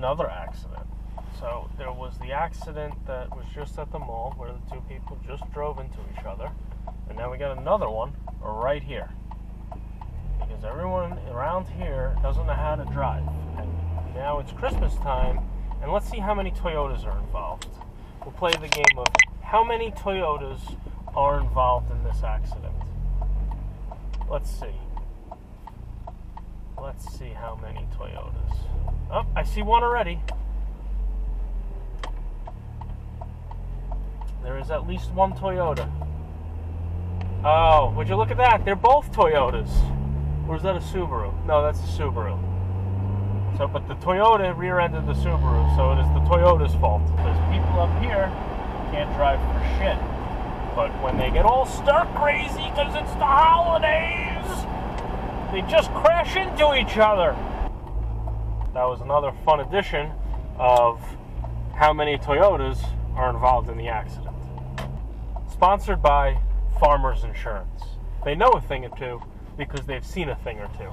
another accident. So there was the accident that was just at the mall where the two people just drove into each other. And now we got another one right here. Because everyone around here doesn't know how to drive. And now it's Christmas time, and let's see how many Toyotas are involved. We'll play the game of how many Toyotas are involved in this accident. Let's see. Let's see how many Toyotas. Oh, I see one already. There is at least one Toyota. Oh, would you look at that? They're both Toyotas. Or is that a Subaru? No, that's a Subaru. So, but the Toyota rear-ended the Subaru, so it is the Toyota's fault. There's people up here who can't drive for shit. But when they get all stir crazy because it's the holidays, they just crash into each other. That was another fun edition of how many Toyotas are involved in the accident. Sponsored by Farmers Insurance. They know a thing or two because they've seen a thing or two.